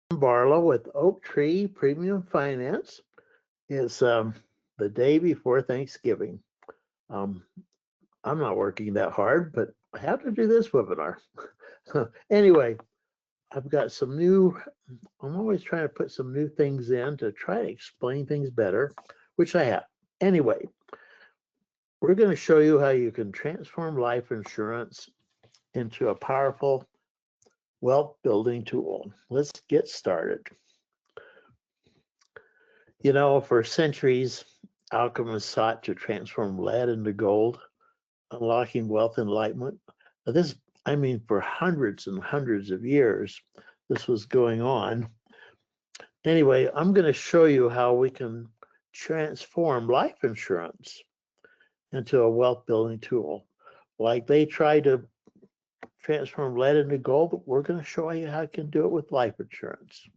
Barlow with OakTree Premium Finance. It's the day before Thanksgiving. Um, I'm not working that hard, but I have to do this webinar. Anyway, I've got some new, I'm always trying to put some new things in to try to explain things better, which I have. Anyway, we're going to show you how you can transform life insurance into a powerful wealth building tool. Let's get started. You know, for centuries, alchemists sought to transform lead into gold, unlocking wealth enlightenment. Now this, I mean, for hundreds and hundreds of years, this was going on. Anyway, I'm going to show you how we can transform life insurance into a wealth building tool. Like they tried to transform lead into gold, we're going to show you how you can do it with life insurance.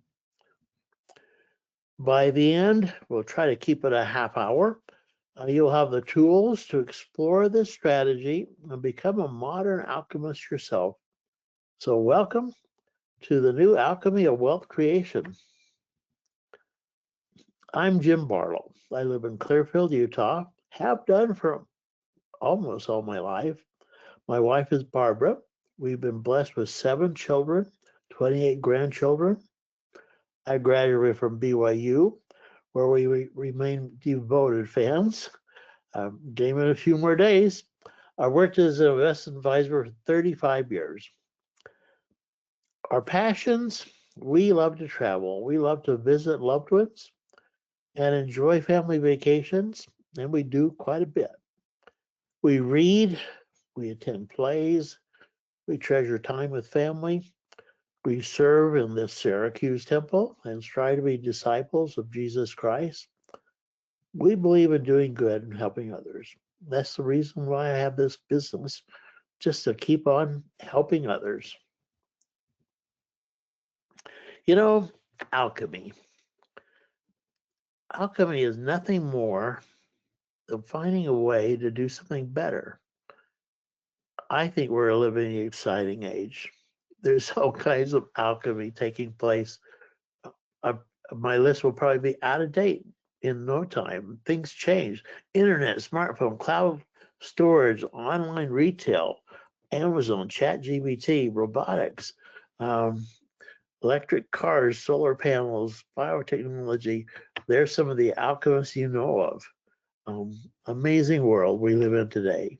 By the end, we'll try to keep it a half hour. You'll have the tools to explore this strategy and become a modern alchemist yourself. So welcome to the new alchemy of wealth creation. I'm Jim Barlow. I live in Clearfield, Utah, have done for almost all my life. My wife is Barbara. We've been blessed with 7 children, 28 grandchildren. I graduated from BYU, where we remain devoted fans. Game in a few more days. I worked as an investment advisor for 35 years. Our passions, we love to travel. We love to visit loved ones and enjoy family vacations, and we do quite a bit. We read, we attend plays, we treasure time with family. We serve in the Syracuse Temple and strive to be disciples of Jesus Christ. We believe in doing good and helping others. That's the reason why I have this business, just to keep on helping others. You know, alchemy. Alchemy is nothing more than finding a way to do something better. I think we're living in an exciting age. There's all kinds of alchemy taking place. Uh, my list will probably be out of date in no time. Things change. Internet, smartphone, cloud storage, online retail, Amazon, ChatGPT, robotics, electric cars, solar panels, biotechnology. There's some of the alchemists you know of. Amazing world we live in today.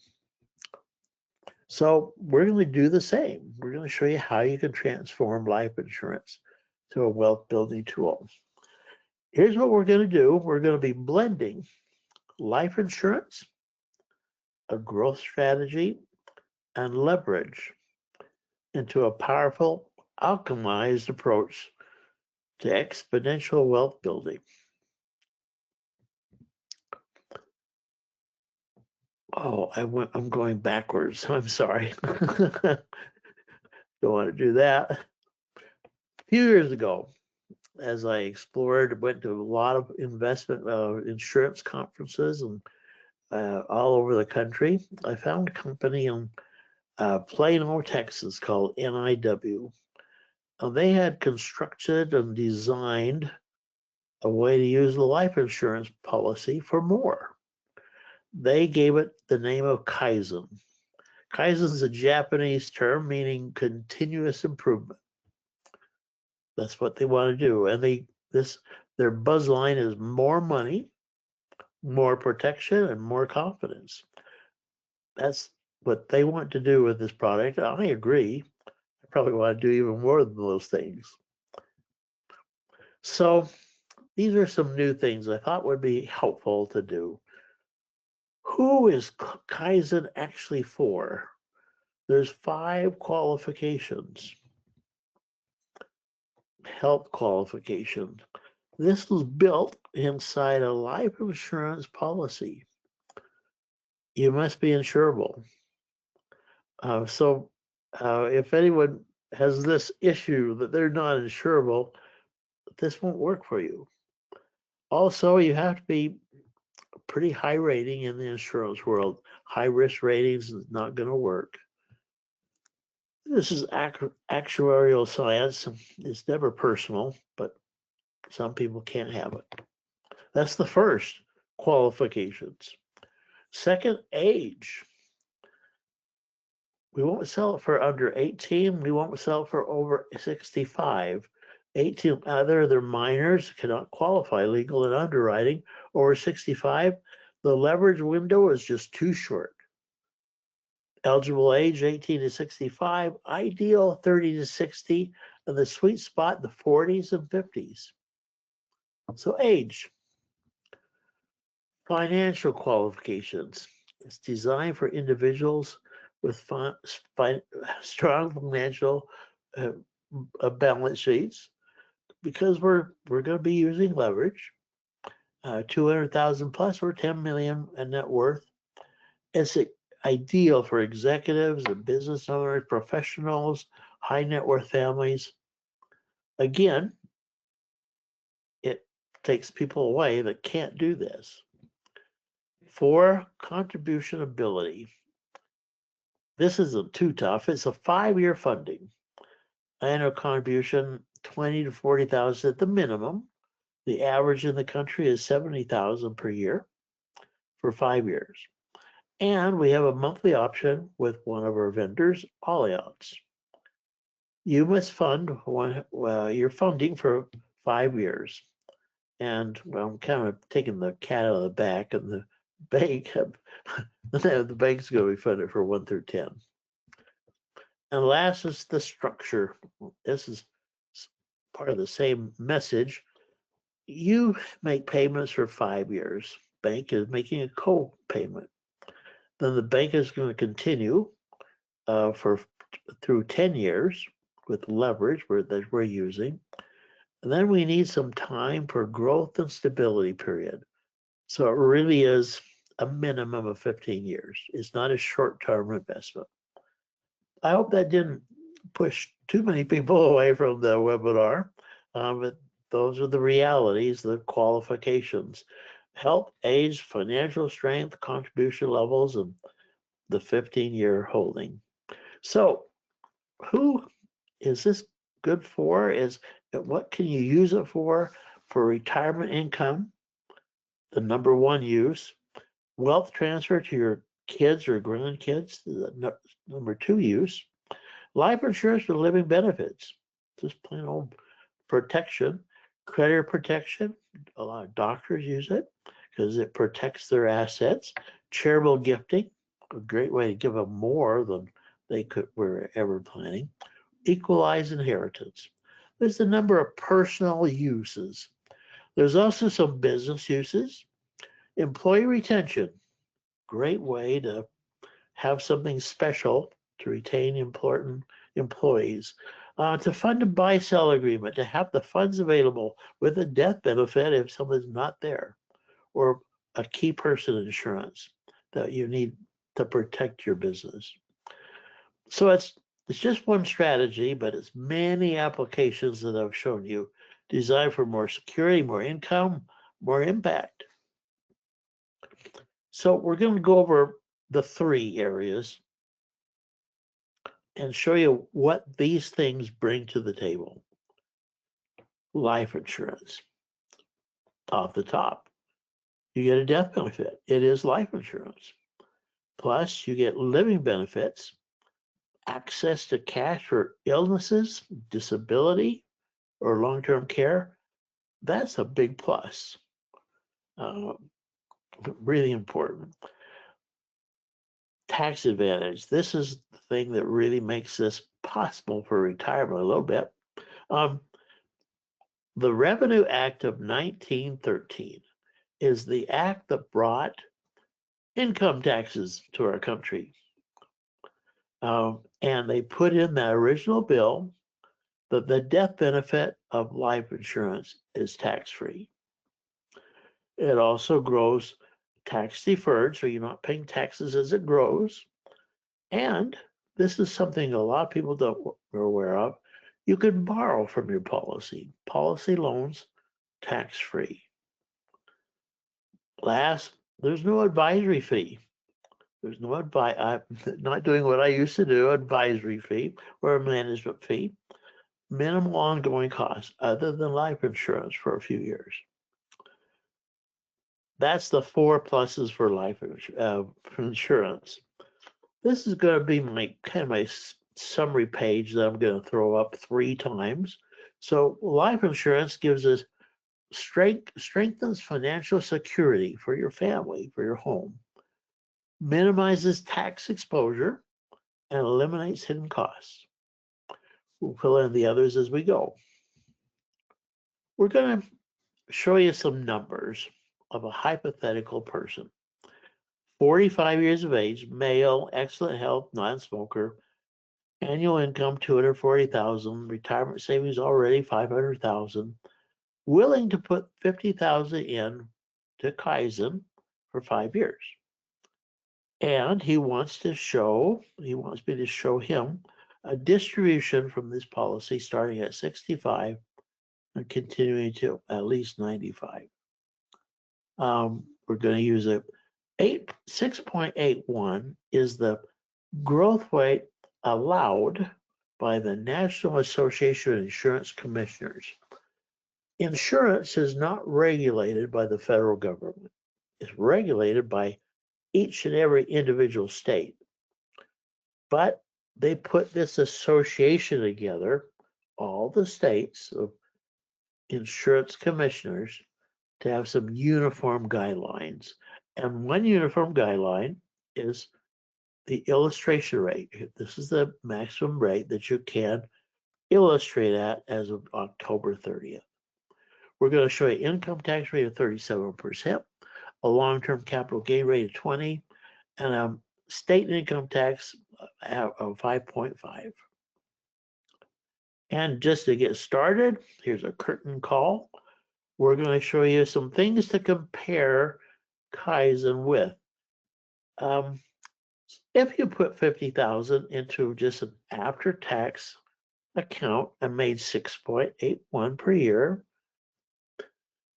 So we're going to do the same. We're going to show you how you can transform life insurance to a wealth building tool. Here's what we're going to do. We're going to be blending life insurance, a growth strategy, and leverage into a powerful, alchemized approach to exponential wealth building. Oh, I'm going backwards. I'm sorry. Don't want to do that. A few years ago, as I explored, went to a lot of investment insurance conferences and all over the country, I found a company in Plano, Texas called NIW. They had constructed and designed a way to use the life insurance policy for more. They gave it the name of Kaizen. Kaizen is a Japanese term meaning continuous improvement. That's what they want to do. And their buzz line is more money, more protection, and more confidence. That's what they want to do with this product. I agree. I probably want to do even more than those things. So these are some new things I thought would be helpful to do. Who is Kaizen actually for? There's 5 qualifications. Health qualification. This was built inside a life insurance policy. You must be insurable. So if anyone has this issue that they're not insurable, this won't work for you. Also, you have to be pretty high rating in the insurance world. High risk ratings is not going to work. This is actuarial science. It's never personal, but some people can't have it. That's the first qualifications. Second, age. We won't sell it for under 18. We won't sell it for over 65. 18, either they're minors, cannot qualify legal and underwriting. Over 65, the leverage window is just too short. Eligible age 18 to 65, ideal 30 to 60, and the sweet spot the 40s and 50s. So age. Financial qualifications. It's designed for individuals with strong financial balance sheets because we're going to be using leverage. 200,000 plus or 10 million in net worth. It's ideal for executives and business owners, professionals, high net worth families. Again, it takes people away that can't do this. 4, contribution ability. This isn't too tough. It's a 5-year funding. Annual contribution 20 to 40,000 at the minimum. The average in the country is 70,000 per year for 5 years. And we have a monthly option with one of our vendors, Allianz. You must fund you're funding for 5 years. And well, I'm kind of taking the cat out of the bag, and the bank, the bank's going to be funded for 1 through 10. And last is the structure. This is part of the same message. You make payments for 5 years. Bank is making a co-payment. Then the bank is going to continue through 10 years with leverage that we're using. And then we need some time for growth and stability period. So it really is a minimum of 15 years. It's not a short-term investment. I hope that didn't push too many people away from the webinar. But those are the realities, the qualifications. Health, age, financial strength, contribution levels, and the 15-year holding. So who is this good for? What can you use it for? For retirement income, the number one use. Wealth transfer to your kids or grandkids, the number 2 use. Life insurance for living benefits, just plain old protection. Creditor protection, a lot of doctors use it because it protects their assets. Charitable gifting, a great way to give them more than they were ever planning. Equalized inheritance. There's a number of personal uses. There's also some business uses. Employee retention, great way to have something special to retain important employees. To fund a buy-sell agreement, to have the funds available with a death benefit if someone's not there, or a key person insurance that you need to protect your business. So it's just one strategy, but it's many applications that I've shown you, designed for more security, more income, more impact. So we're going to go over the 3 areas and show you what these things bring to the table. Life insurance, off the top. You get a death benefit. It is life insurance. Plus, you get living benefits, access to cash for illnesses, disability, or long-term care. That's a big plus. Really important. Tax advantage. This is the thing that really makes this possible for retirement a little bit. The Revenue Act of 1913 is the act that brought income taxes to our country. And they put in that original bill that the death benefit of life insurance is tax-free. It also grows tax deferred, so you're not paying taxes as it grows. And this is something a lot of people don't are aware of. You can borrow from your policy. Policy loans, tax-free. Last, there's no advisory fee. There's no advice. I'm not doing what I used to do, advisory fee or a management fee. Minimal ongoing costs other than life insurance for a few years. That's the 4 pluses for life insurance. This is going to be my kind of my summary page that I'm going to throw up 3 times. So life insurance gives us strengthens financial security for your family, for your home, minimizes tax exposure, and eliminates hidden costs. We'll fill in the others as we go. We're going to show you some numbers of a hypothetical person. 45 years of age, male, excellent health, non-smoker, annual income 240,000, retirement savings already 500,000, willing to put 50,000 in to Kaizen for 5 years. And he wants me to show him a distribution from this policy starting at 65 and continuing to at least 95. We're going to use 6.81 is the growth rate allowed by the National Association of Insurance Commissioners. Insurance is not regulated by the federal government. It's regulated by each and every individual state. But they put this association together, all the states of insurance commissioners, to have some uniform guidelines. And one uniform guideline is the illustration rate. This is the maximum rate that you can illustrate at as of October 30th. We're going to show you income tax rate of 37%, a long-term capital gain rate of 20, and a state income tax of 5.5. And just to get started, here's a curtain call. We're going to show you some things to compare Kaizen with. If you put 50,000 into just an after-tax account and made 6.81 per year,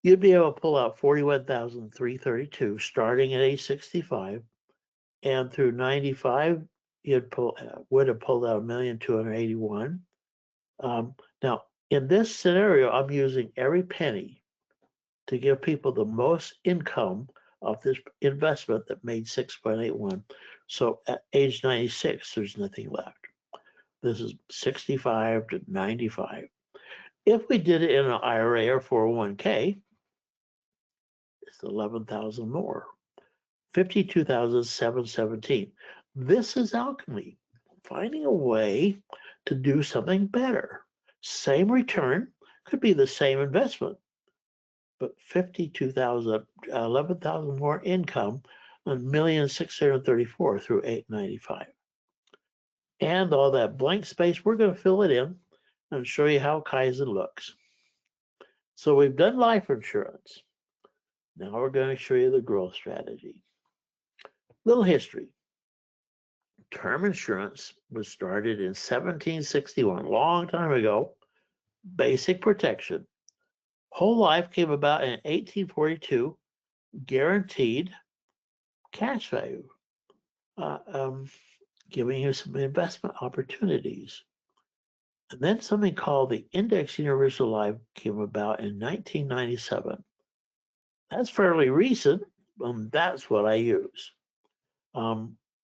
you'd be able to pull out 41,332 starting at age 65, and through 95, would have pulled out 1,281,000. Now, in this scenario, I'm using every penny to give people the most income of this investment that made 6.81. So at age 96, there's nothing left. This is 65 to 95. If we did it in an IRA or 401k, it's 11,000 more, 52,717. This is alchemy, finding a way to do something better. Same return, could be the same investment, but 52,000, 11,000 more income, 1,634,000 through 895. And all that blank space, we're going to fill it in and show you how Kaizen looks. So we've done life insurance. Now we're going to show you the growth strategy. Little history. Term insurance was started in 1761, a long time ago. Basic protection. Whole life came about in 1842, guaranteed cash value, giving you some investment opportunities. And then something called the Index Universal Life came about in 1997. That's fairly recent, that's what I use.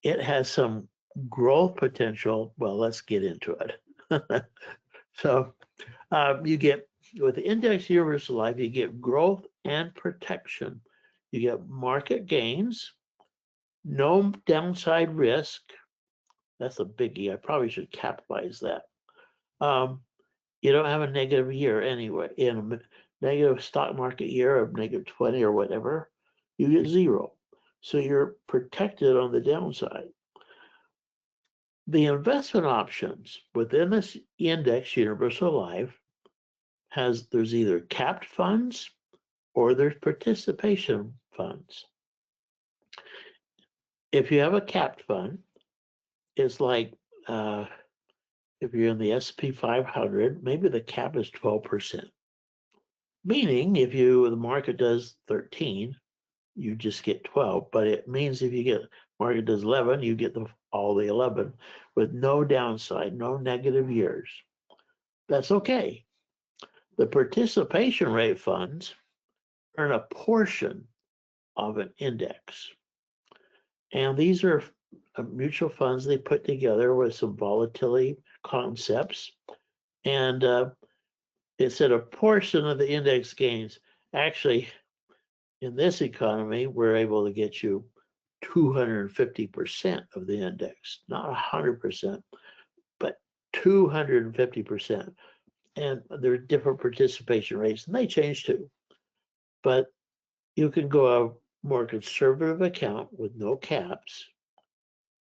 It has some growth potential. Well, let's get into it. So you get, with the Index Universal Life, you get growth and protection. You get market gains, no downside risk. That's a biggie. I probably should capitalize that. You don't have a negative year anyway. In a negative stock market year of negative 20 or whatever, you get 0. So you're protected on the downside. The investment options within this Index Universal Life there's either capped funds or there's participation funds. If you have a capped fund, it's like if you're in the S&P 500, maybe the cap is 12%. Meaning, if the market does 13, you just get 12. But it means if you get market does 11, you get all the 11 with no downside, no negative years. That's okay. The participation rate funds earn a portion of an index. And these are mutual funds they put together with some volatility concepts. And it said a portion of the index gains. Actually, in this economy, we're able to get you 250% of the index, not 100%, but 250%. And there are different participation rates, and they change too. But you can go a more conservative account with no caps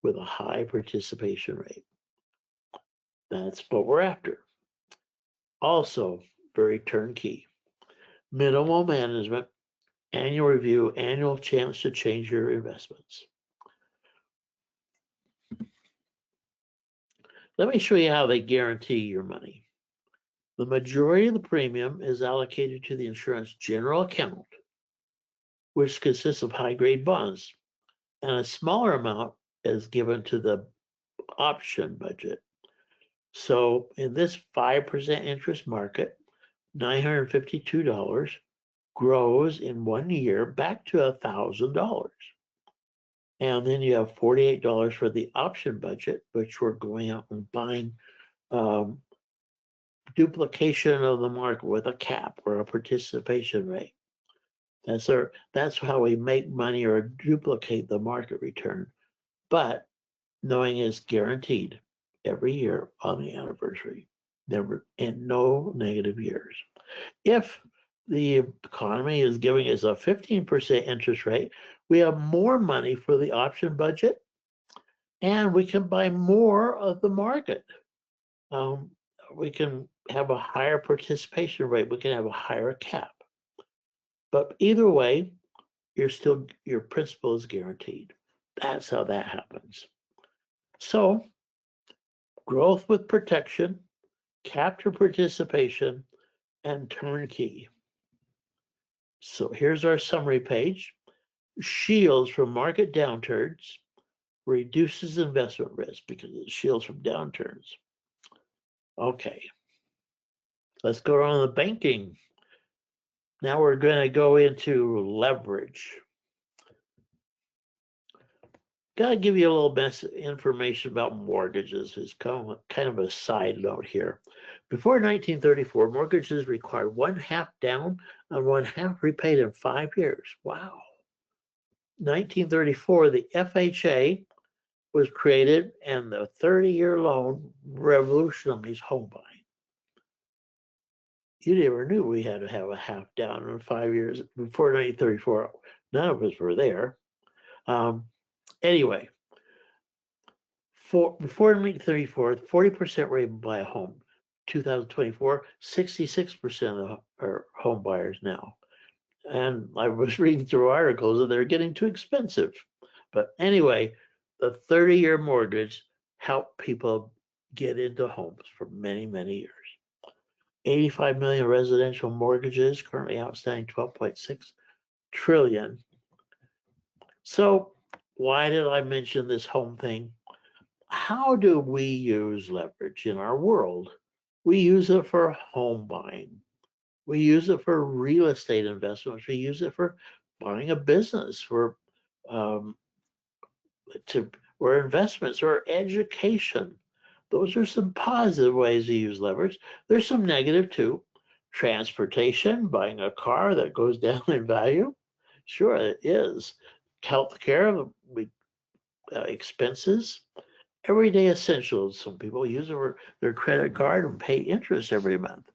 with a high participation rate. That's what we're after. Also, very turnkey. Minimal management, annual review, annual chance to change your investments. Let me show you how they guarantee your money. The majority of the premium is allocated to the insurance general account, which consists of high-grade bonds, and a smaller amount is given to the option budget. So in this 5% interest market, $952 grows in 1 year back to $1,000. And then you have $48 for the option budget, which we're going out and buying duplication of the market with a cap or a participation rate. That's how we make money or duplicate the market return, but knowing it's guaranteed every year on the anniversary, never and no negative years. If the economy is giving us a 15% interest rate, we have more money for the option budget, and we can buy more of the market. We can have a higher participation rate. We can have a higher cap. But either way, your principal is guaranteed. That's how that happens. So, growth with protection, capture participation, and turnkey. So here's our summary page. Shields from market downturns, reduces investment risk because it shields from downturns. Okay, let's go on the banking. Now we're going to go into leverage. Got to give you a little bit of information about mortgages. It's kind of a side note here. Before 1934, mortgages required 1/2 down and 1/2 repaid in 5 years. Wow. 1934, the FHA was created, and the 30-year loan revolutionized home buying. You never knew we had to have a 1/2 down in 5 years. Before 1934, none of us were there. Anyway, before 1934, 40% were able to buy a home. 2024, 66% are home buyers now. And I was reading through articles that they're getting too expensive. But anyway, the 30-year mortgage helped people get into homes for many, many years. 85 million residential mortgages, currently outstanding 12.6 trillion. So why did I mention this home thing? How do we use leverage in our world? We use it for home buying. We use it for real estate investments. We use it for buying a business, for investments or education. Those are some positive ways to use leverage. There's some negative too. Transportation, buying a car that goes down in value. Sure, it is. Healthcare, expenses, everyday essentials. Some people use it for their credit card and pay interest every month.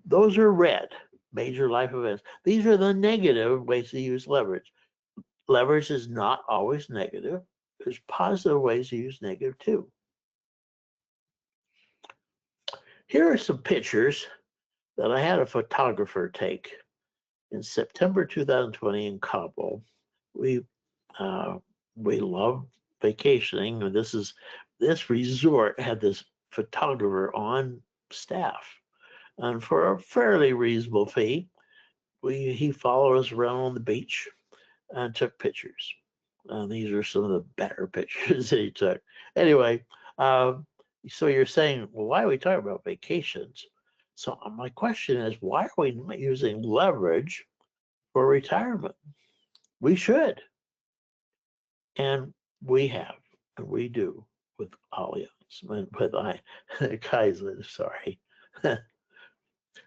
Those are red, major life events. These are the negative ways to use leverage. Leverage is not always negative. There's positive ways to use negative too. Here are some pictures that I had a photographer take in September 2020 in Kabul. We love vacationing, and this resort had this photographer on staff, and for a fairly reasonable fee, he followed us around on the beach, and took pictures. These are some of the better pictures that he took. Anyway, um, so you're saying, well, why are we talking about vacations? So my question is, why are we not using leverage for retirement? We should. And we have, and we do with Allianz, with Kaizen, sorry.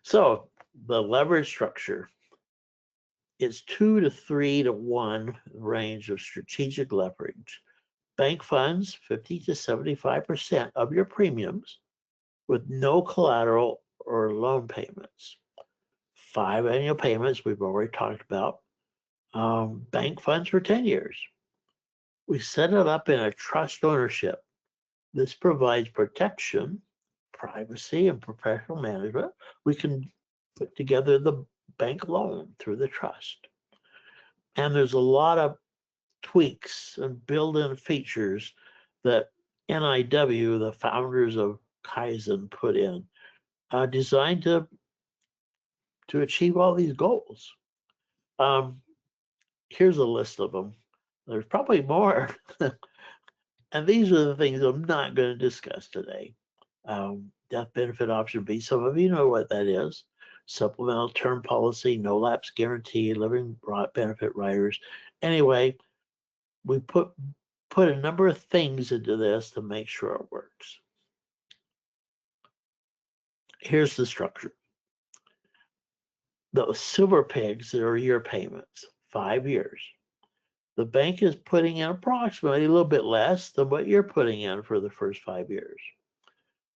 So the leverage structure is 2 to 3 to 1 range of strategic leverage. Bank funds 50 to 75% of your premiums with no collateral or loan payments. 5 annual payments we've already talked about. Bank funds for 10 years. We set it up in a trust ownership. This provides protection, privacy, and professional management. We can put together the bank loan through the trust. And there's a lot of tweaks and built-in features that NIW, the founders of Kaizen, put in, designed to achieve all these goals. Here's a list of them. There's probably more. And these are the things I'm not going to discuss today. Death benefit option B, some of you know what that is. Supplemental term policy, no lapse guarantee, living benefit riders. Anyway, we put a number of things into this to make sure it works. Here's the structure. Those silver pegs are your payments, 5 years. The bank is putting in approximately a little bit less than what you're putting in for the first 5 years.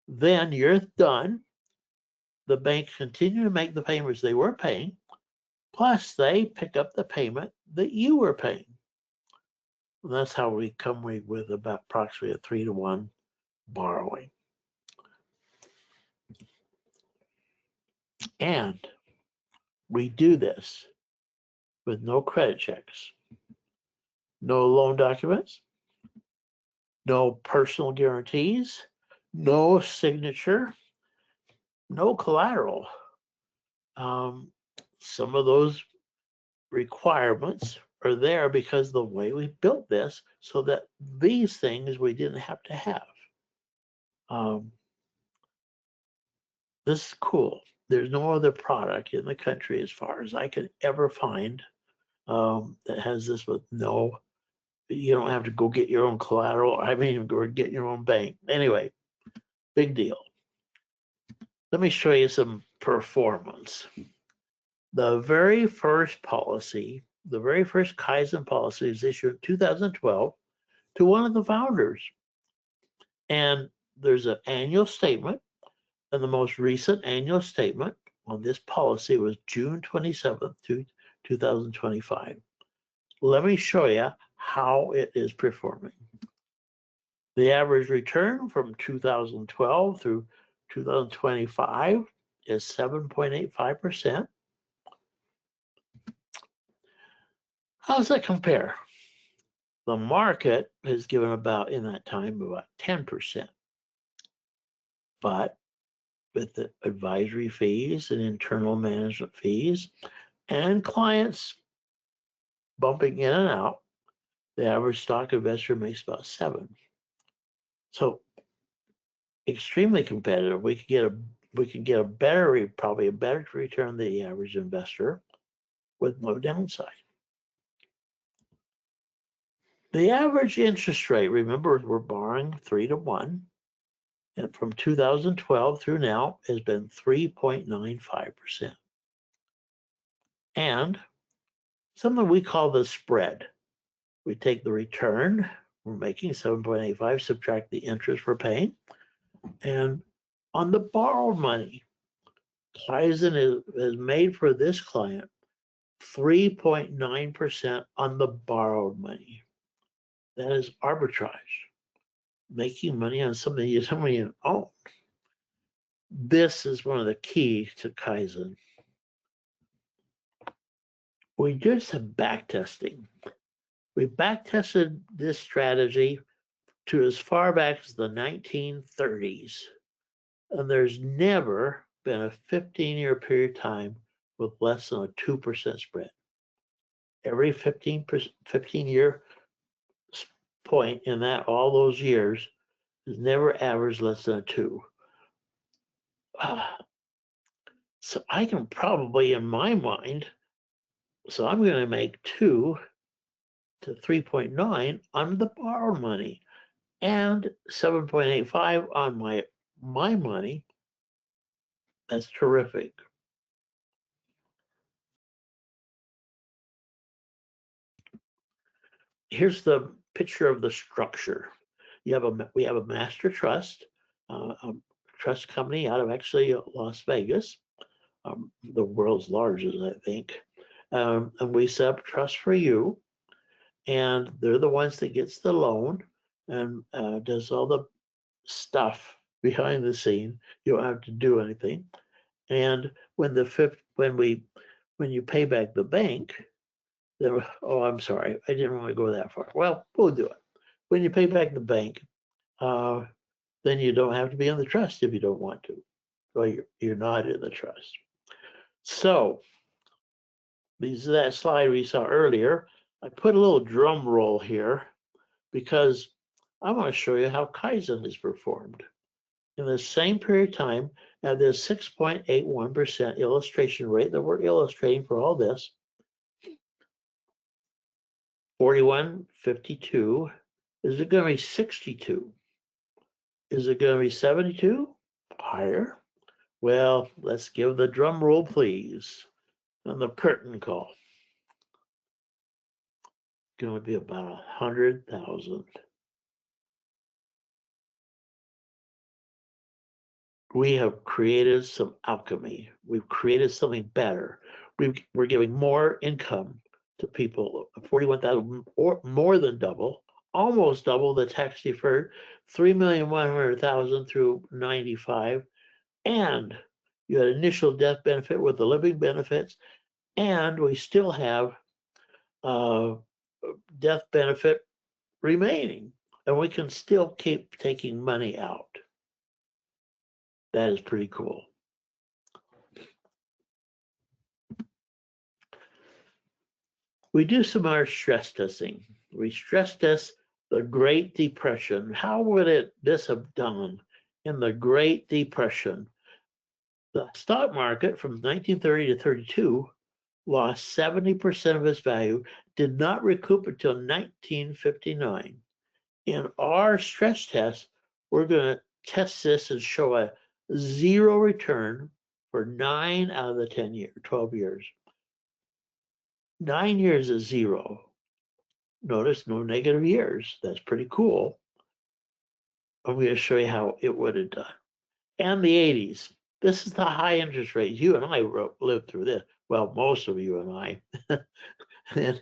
Then you're done. The bank continue to make the payments they were paying, plus they pick up the payment that you were paying. And that's how we come with about approximately a 3 to 1 borrowing. And we do this with no credit checks, no loan documents, no personal guarantees, no signature, no collateral. Some of those requirements are there because the way we built this, so that these things we didn't have to have. This is cool. There's no other product in the country, as far as I could ever find, that has this with no, you don't have to go get your own collateral. I mean, go get your own bank. Anyway, big deal. Let me show you some performance. The very first policy, the very first Kaizen policy is issued in 2012 to one of the founders. And there's an annual statement, and the most recent annual statement on this policy was June 27th, 2025. Let me show you how it is performing. The average return from 2012 through 2025 is 7.85%. How does that compare? The market has given about, in that time, about 10%. But with the advisory fees and internal management fees and clients bumping in and out, the average stock investor makes about 7. So extremely competitive. We could get a better, probably a better return than the average investor with no downside. The average interest rate, remember, we're borrowing 3 to 1, and from 2012 through now has been 3.95%. And something we call the spread. We take the return we're making, 7.85, subtract the interest we're paying, and on the borrowed money, Kaizen is made for this client 3.9% on the borrowed money. That is arbitrage, making money on something you don't even own. This is one of the keys to Kaizen. We did some back testing. We back tested this strategy to as far back as the 1930s. And there's never been a 15-year period of time with less than a 2% spread. every 15 year point in that all those years has never averaged less than a 2. So I can probably, in my mind, so I'm going to make 2 to 3.9 on the borrowed money and 7.85 on my money. That's terrific. Here's the picture of the structure. We have a master trust, a trust company out of actually Las Vegas, the world's largest, I think. And we set up trust for you, and they're the ones that gets the loan and does all the stuff behind the scene. You don't have to do anything. And when you pay back the bank, oh, I'm sorry, I didn't want to go that far. Well, we'll do it. When you pay back the bank, then you don't have to be in the trust if you don't want to. Well, you're not in the trust. So, this is that slide we saw earlier. I put a little drum roll here because I want to show you how Kaizen is performed. In the same period of time, at this 6.81% illustration rate that we're illustrating for all this, 41.52, is it going to be 62? Is it going to be 72? Higher? Well, let's give the drum roll, please, and the curtain call. It's going to be about 100,000. We have created some alchemy. We've created something better. We're giving more income to people, 41,000 or more than double, almost double the tax deferred, 3,100,000 through 95, and you had initial death benefit with the living benefits, and we still have death benefit remaining, and we can still keep taking money out. That is pretty cool. We do some more stress testing. We stress test the Great Depression. How would this have done in the Great Depression? The stock market from 1930 to 32 lost 70% of its value, did not recoup until 1959. In our stress test, we're going to test this and show a 0 return for 9 out of the 12 years. 9 years is 0. Notice no negative years. That's pretty cool. I'm going to show you how it would have done. And the 80s. This is the high interest rate. You and I lived through this. Well, most of you and I. And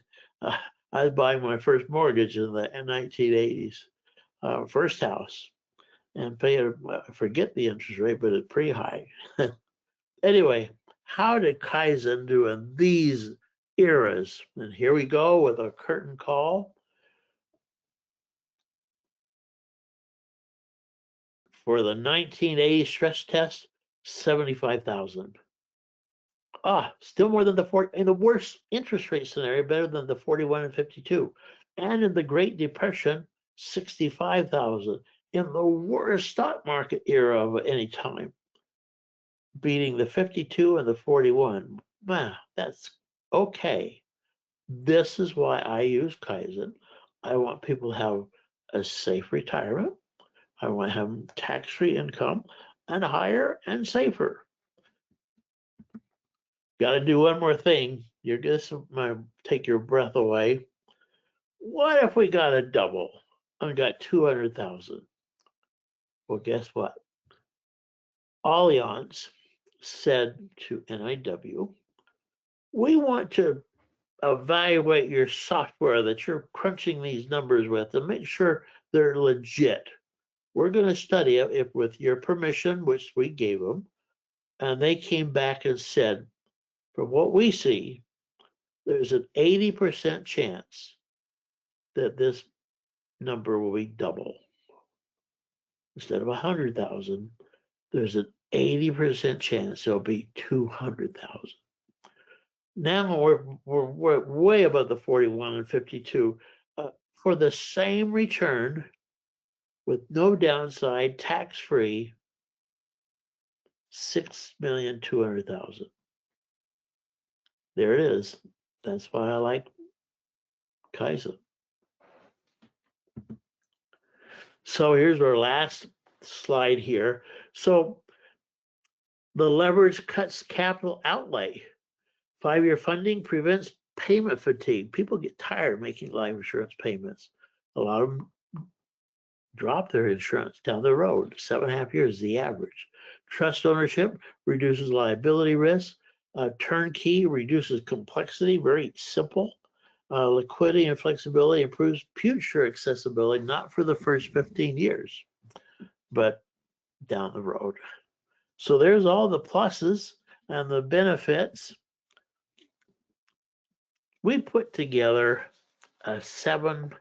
I was buying my first mortgage in the 1980s, first house, and paying, I forget the interest rate, but it's pretty high. Anyway, how did Kaizen do in these eras? And here we go with a curtain call. For the 1980 stress test, 75,000. Still more than the 40, in the worst interest rate scenario, better than the 41 and 52. And in the Great Depression, 65,000. In the worst stock market era of any time, beating the 52 and the 41. Man, that's okay. This is why I use Kaizen. I want people to have a safe retirement. I want to have tax-free income and higher and safer. Got to do one more thing. You're just might take your breath away. What if we got a double and got 200,000? Well, guess what? Allianz said to NIW, we want to evaluate your software that you're crunching these numbers with and make sure they're legit. We're going to study it if with your permission, which we gave them, and they came back and said, from what we see, there's an 80% chance that this number will be double. Instead of 100,000, there's an 80% chance it'll be 200,000. Now we're way above the 41 and 52 for the same return with no downside, tax-free, 6,200,000. There it is. That's why I like Kaizen. So here's our last slide here. So the leverage cuts capital outlay. 5-year funding prevents payment fatigue. People get tired making life insurance payments. A lot of them drop their insurance down the road. 7.5 years is the average. Trust ownership reduces liability risk. Turnkey reduces complexity, very simple. Liquidity and flexibility improves future accessibility, not for the first 15 years, but down the road. So there's all the pluses and the benefits. We put together a 7-point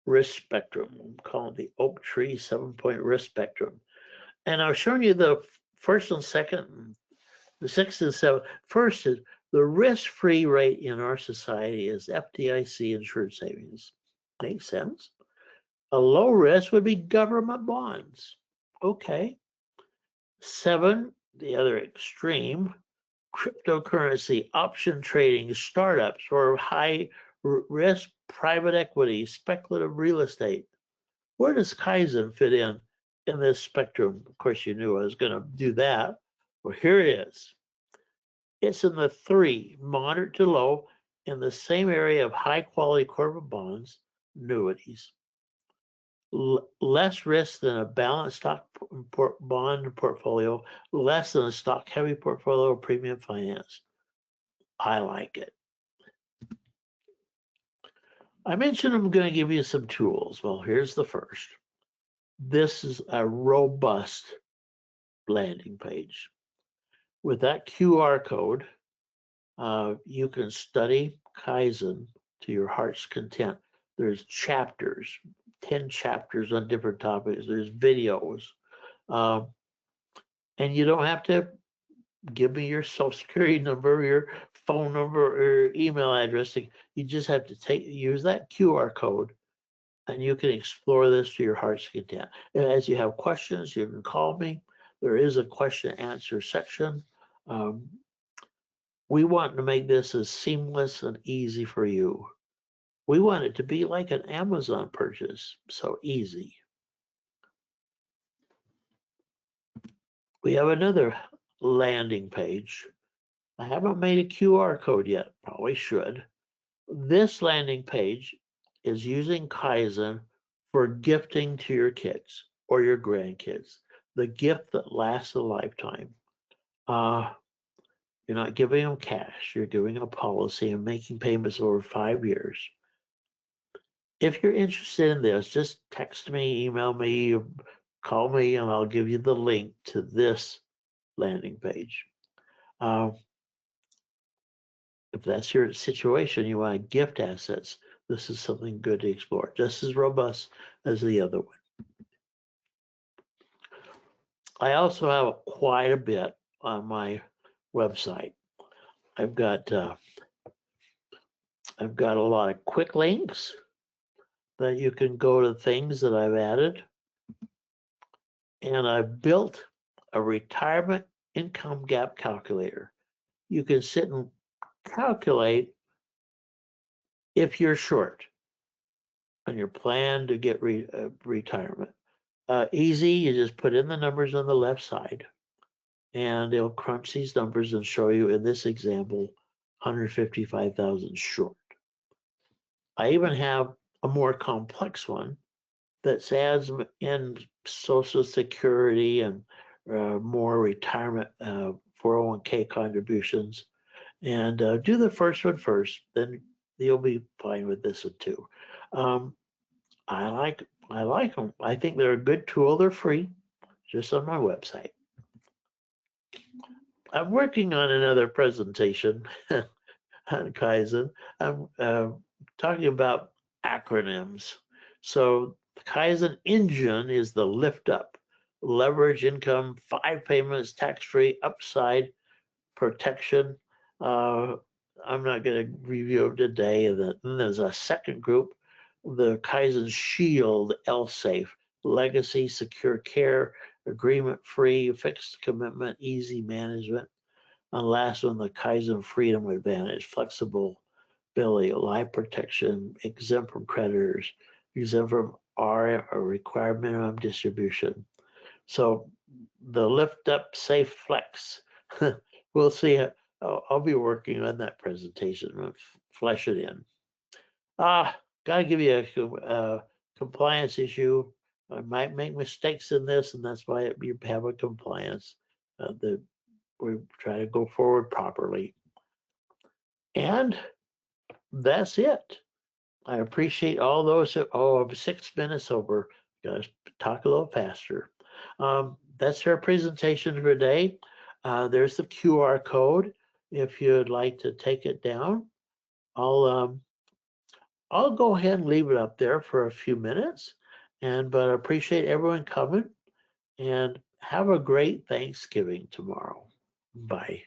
risk spectrum. I'm calling it the OakTree 7-point risk spectrum. And I've shown you the first and second, the sixth and seventh. First is the risk-free rate in our society is FDIC insured savings. Makes sense. A low risk would be government bonds. Okay. 7, the other extreme, cryptocurrency, option trading, startups, or high risk private equity, speculative real estate. Where does Kaizen fit in this spectrum? Of course, you knew I was going to do that. Well, here it is. It's in the 3, moderate to low, in the same area of high quality corporate bonds, annuities. Less risk than a balanced stock bond portfolio, less than a stock heavy portfolio or premium finance. I like it. I mentioned I'm going to give you some tools. Well, here's the first. This is a robust landing page. With that QR code, you can study Kaizen to your heart's content. There's chapters, 10 chapters on different topics. There's videos. And you don't have to give me your social security number, your phone number, or email address. You just have to use that QR code, and you can explore this to your heart's content. And as you have questions, you can call me. There is a question and answer section. We want to make this as seamless and easy for you. We want it to be like an Amazon purchase, so easy. We have another landing page. I haven't made a QR code yet, probably should. This landing page is using Kaizen for gifting to your kids or your grandkids, the gift that lasts a lifetime. You're not giving them cash, you're giving a policy and making payments over 5 years. If you're interested in this, just text me, email me, call me, and I'll give you the link to this landing page. If that's your situation, you want to gift assets, this is something good to explore, just as robust as the other one. I also have quite a bit on my website. I've got a lot of quick links that you can go to things that I've added. And I've built a retirement income gap calculator. You can sit and calculate if you're short on your plan to get retirement. Easy, you just put in the numbers on the left side, and it'll crunch these numbers and show you, in this example, 155,000 short. I even have a more complex one that adds in Social Security and more retirement 401k contributions. And do the first one first, then you'll be fine with this one too. I like them. I think they're a good tool. They're free, just on my website. I'm working on another presentation on Kaizen. I'm talking about acronyms. So the Kaizen engine is the lift up, leverage income, 5 payments, tax-free, upside, protection, I'm not going to review them today. And then there's a second group, the Kaizen Shield, L-Safe, Legacy, Secure Care, Agreement Free, Fixed Commitment, Easy Management. And last one, the Kaizen Freedom Advantage, Flexible Billing, Life Protection, exempt from creditors, exempt from R or required minimum distribution. So the Lift Up Safe Flex, we'll see. I'll be working on that presentation and flesh it in. Got to give you a compliance issue. I might make mistakes in this, and that's why you have a compliance that we try to go forward properly. And that's it. I appreciate all those. Oh, 6 minutes over. Gotta talk a little faster. That's our presentation for today. There's the QR code if you'd like to take it down. I'll go ahead and leave it up there for a few minutes, but I appreciate everyone coming, and have a great Thanksgiving tomorrow. Bye.